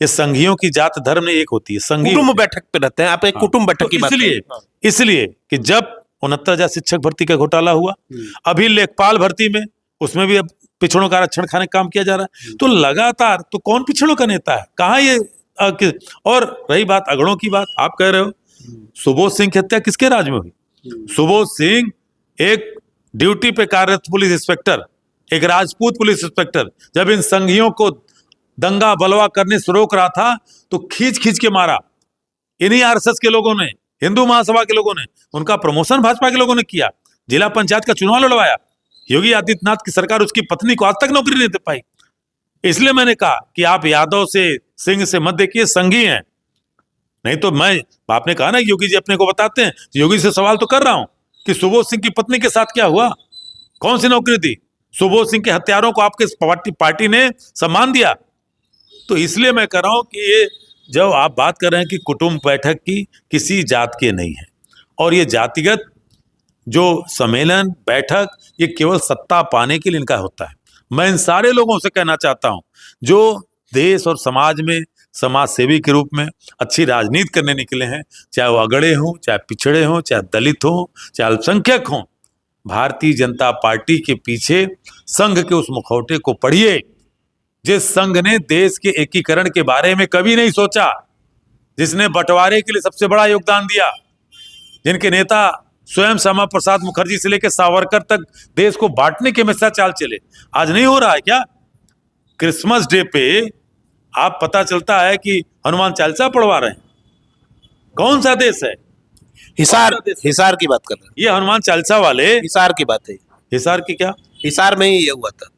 ये संघियों की जात धर्म में एक होती है। संघी कुटुंब बैठक पे रहते हैं आप, एक कुटुंब बैठक की बात इसलिए कि जब 69,000 शिक्षक भर्ती का घोटाला हुआ, अभी लेखपाल भर्ती में उसमें भी अब पिछड़ों का आरक्षण खाने का काम किया जा रहा है। तो लगातार तो कौन पिछड़ों का नेता है, कहाँ ये और रही बात अगड़ों की बात, आप कह रहे हो सुबोध सिंह की हत्या किसके राज में हुई? सुबोध सिंह एक ड्यूटी पे कार्यरत पुलिस इंस्पेक्टर, एक राजपूत पुलिस इंस्पेक्टर, जब इन संघियों को दंगा बलवा करने से रोक रहा था तो खींच खींच के मारा। इन्हीं आरएसएस के लोगों ने, हिंदू महासभा के लोगों ने, उनका प्रमोशन भाजपा के लोगों ने किया। जिला पंचायत का चुनाव लड़वाया। योगी आदित्यनाथ की सरकार उसकी पत्नी को आज तक नौकरी नहीं दे पाई। इसलिए मैंने कहा कि आप यादव से, सिंह से मत देखिए, संघी हैं। नहीं तो आपने कहा ना योगी जी अपने को बताते हैं, योगी से सवाल तो कर रहा हूं कि सुबोध सिंह की पत्नी के साथ क्या हुआ, कौन सी नौकरी दी? सुबोध सिंह के हत्यारों को आपके पार्टी ने सम्मान दिया। तो इसलिए मैं कह रहा हूं कि ये जब आप बात कर रहे हैं कि कुटुंब बैठक की किसी जात के नहीं है, और ये जातिगत जो सम्मेलन बैठक ये केवल सत्ता पाने के लिए इनका होता है। मैं इन सारे लोगों से कहना चाहता हूं जो देश और समाज में समाज सेवी के रूप में अच्छी राजनीति करने निकले हैं, चाहे वो अगड़े हों, चाहे पिछड़े हों, चाहे दलित हों, चाहे अल्पसंख्यक हों, भारतीय जनता पार्टी के पीछे संघ के उस मुखौटे को पढ़िए जिस संघ ने देश के एकीकरण के बारे में कभी नहीं सोचा, जिसने बंटवारे के लिए सबसे बड़ा योगदान दिया, जिनके नेता स्वयं श्यामा प्रसाद मुखर्जी से लेकर सावरकर तक देश को बांटने के हमेशा चाल चले। आज नहीं हो रहा है क्या? क्रिसमस डे पे आप पता चलता है कि हनुमान चालीसा पढ़वा रहे हैं। कौन सा देश है? हिसार की बात कर रहे हैं। ये हनुमान चालीसा वाले हिसार की बात है। हिसार की क्या? हिसार में ही ये हुआ था।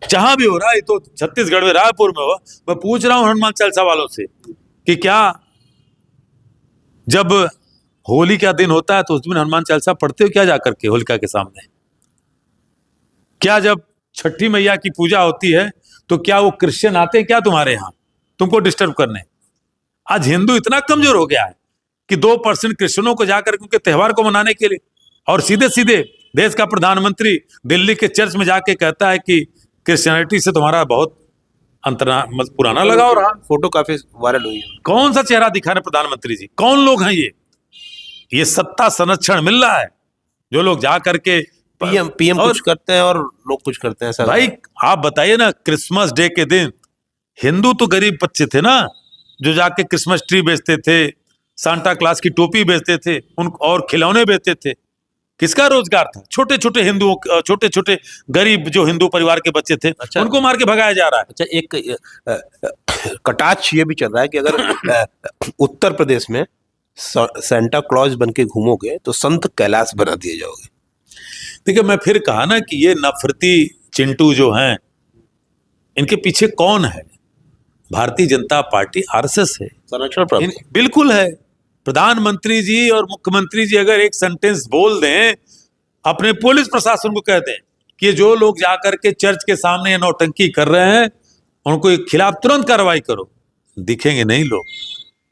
जहां भी हो रहा है, तो छत्तीसगढ़ में रायपुर में हुआ। मैं पूछ रहा हूं हनुमान चालीसा वालों से कि क्या जब होली का दिन होता है तो उस दिन हनुमान चालीसा पढ़ते हो क्या जाकर के होलिका के सामने? क्या जब छठी मैया की पूजा होती है तो क्या वो क्रिश्चियन आते हैं क्या तुम्हारे यहां तुमको डिस्टर्ब करने? आज हिंदू इतना कमजोर हो गया है कि 2% क्रिश्चियनों को जाकर उनके त्योहार को मनाने के लिए, और सीधे सीधे देश का प्रधानमंत्री दिल्ली के चर्च में जाके कहता है कि क्रिश्चियनिटी से तुम्हारा बहुत पुराना लगाव रहा। फोटो काफी वायरल हुई है। कौन सा चेहरा दिखा रहे प्रधानमंत्री जी? कौन लोग हैं ये सत्ता संरक्षण मिल रहा है जो लोग जा करके पीएम कुछ करते हैं और लोग कुछ करते हैं। सर भाई आप बताइए ना, क्रिसमस डे के दिन हिंदू तो गरीब बच्चे थे ना जो जाके क्रिसमस ट्री बेचते थे, सांता क्लास की टोपी बेचते थे, उन और खिलौने बेचते थे। किसका रोजगार था? छोटे छोटे हिंदुओं, छोटे छोटे गरीब जो हिंदू परिवार के बच्चे थे। अच्छा, उनको मार के भगाया जा रहा है। अच्छा, एक कटाक्ष ये भी चल रहा है कि अगर उत्तर प्रदेश में सेंटा क्लॉज बन के घूमोगे तो संत कैलाश बना दिए जाओगे। देखिए मैं फिर कहा ना कि ये नफरती चिंटू जो हैं इनके पीछे कौन है? भारतीय जनता पार्टी, आरएसएस है। संरक्षण बिल्कुल है। प्रधानमंत्री जी और मुख्यमंत्री जी अगर एक सेंटेंस बोल दें, अपने पुलिस प्रशासन को कह दें कि जो लोग जाकर के चर्च के सामने नौटंकी कर रहे हैं उनको खिलाफ तुरंत कार्रवाई करो, दिखेंगे नहीं लोग।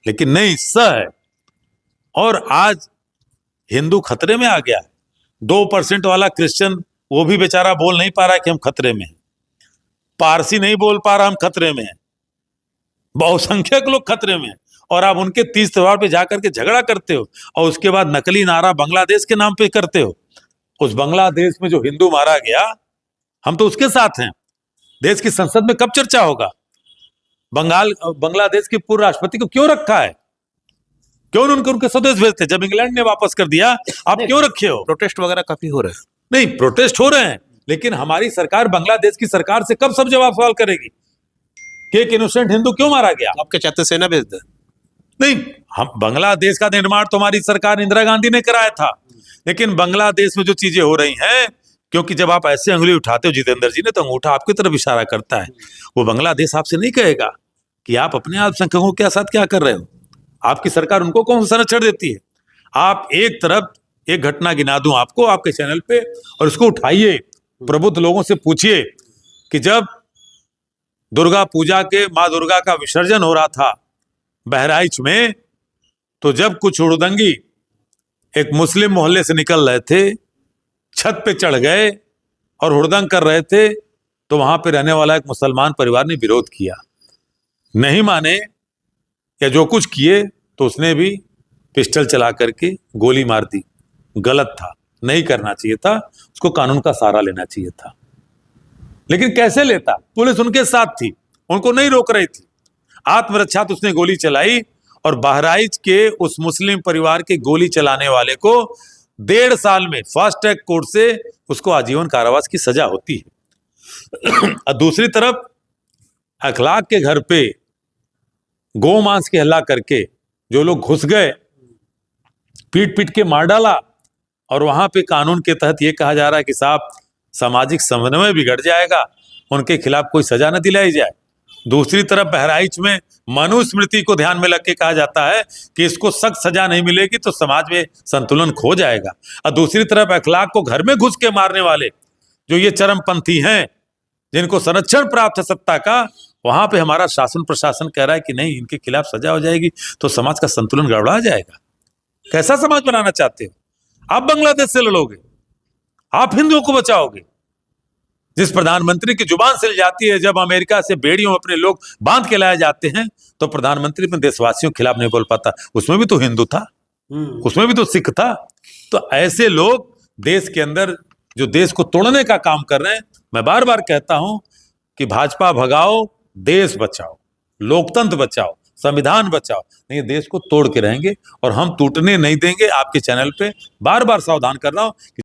लेकिन नहीं, है। और आज हिंदू खतरे में आ गया है। 2% वाला क्रिश्चियन वो भी बेचारा बोल नहीं पा रहा है कि हम खतरे में हैं। पारसी नहीं बोल पा रहा हम खतरे में हैं। बहुसंख्यक लोग खतरे में हैं। और आप उनके 30 त्योहार पे जाकर के झगड़ा करते हो और उसके बाद नकली नारा बांग्लादेश के नाम पे करते हो। उस बांग्लादेश में जो हिंदू मारा गया, हम तो उसके साथ हैं। देश की संसद में कब चर्चा होगा? बांग्लादेश के पूर्व राष्ट्रपति को क्यों रखा है? क्यों उनके स्वदेश भेजते? जब इंग्लैंड ने वापस कर दिया, आप क्यों रखे हो? प्रोटेस्ट वगैरह काफी हो रहे हैं। नहीं, प्रोटेस्ट हो रहे हैं, लेकिन हमारी सरकार बांग्लादेश की सरकार से कब सब जवाब सवाल करेगी कि एक इनोसेंट हिंदू क्यों मारा गया? आप क्या चाहते, सेना भेज दे? नहीं, हम बांग्लादेश का निर्माण तो हमारी सरकार इंदिरा गांधी ने कराया था। लेकिन बांग्लादेश में जो चीजें हो रही हैं, क्योंकि जब आप ऐसे अंगुली उठाते हो जितेंद्र जी ने, तो अंगूठा आपकी तरफ इशारा करता है। वो बांग्लादेश आपसे नहीं कहेगा कि आप अपने अल्पसंख्यकों के साथ क्या कर रहे हो। आपकी सरकार उनको कौन सा संरक्षण देती है? आप एक तरफ, एक घटना गिना दूं आपको आपके चैनल पे, और उसको उठाइए, प्रबुद्ध लोगों से पूछिए कि जब दुर्गा पूजा के माँ दुर्गा का विसर्जन हो रहा था बहराइच में, तो जब कुछ हुड़दंगी एक मुस्लिम मोहल्ले से निकल रहे थे, छत पे चढ़ गए और हुड़दंग कर रहे थे, तो वहां पे रहने वाला एक मुसलमान परिवार ने विरोध किया नहीं माने या जो कुछ किए तो उसने भी पिस्टल चला करके गोली मार दी। गलत था, नहीं करना चाहिए था, उसको कानून का सहारा लेना चाहिए था। लेकिन कैसे लेता? पुलिस उनके साथ थी, उनको नहीं रोक रही थी। आत्मरक्षा तो उसने गोली चलाई और बहराइच के उस मुस्लिम परिवार के गोली चलाने वाले को 1.5 साल में फास्ट ट्रैक कोर्ट से उसको आजीवन कारावास की सजा होती है। और दूसरी तरफ अखलाक के घर पे गौ मांस के हल्ला करके जो लोग घुस गए, पीट पीट के मार डाला, और वहां पे कानून के तहत ये कहा जा रहा है कि साहब सामाजिक समन्वय बिगड़ जाएगा, उनके खिलाफ कोई सजा न दिलाई जाए। दूसरी तरफ बहराइच में मनुस्मृति को ध्यान में रख के कहा जाता है कि इसको सख्त सजा नहीं मिलेगी तो समाज में संतुलन खो जाएगा। और दूसरी तरफ अखलाक को घर में घुस के मारने वाले जो ये चरमपंथी हैं, जिनको संरक्षण प्राप्त है सत्ता का, वहां पे हमारा शासन प्रशासन कह रहा है कि नहीं, इनके खिलाफ सजा हो जाएगी तो समाज का संतुलन गड़बड़ा जाएगा। कैसा समाज बनाना चाहते हो? आप बांग्लादेश से लड़ोगे, आप हिंदुओं को बचाओगे। जिस प्रधानमंत्री की जुबान सिल जाती है जब अमेरिका से बेड़ियों में अपने लोग बांध के लाए जाते हैं, तो प्रधानमंत्री अपने देशवासियों के खिलाफ नहीं बोल पाता। उसमें भी तो हिंदू था, उसमें भी तो सिख था। तो ऐसे लोग देश के अंदर जो देश को तोड़ने का काम कर रहे हैं, मैं बार बार कहता हूं कि भाजपा भगाओ, देश बचाओ, लोकतंत्र बचाओ, संविधान बचाओ, नहीं देश को तोड़ के रहेंगे और हम टूटने नहीं देंगे। आपके चैनल पे बार बार सावधान कर रहा हूं कि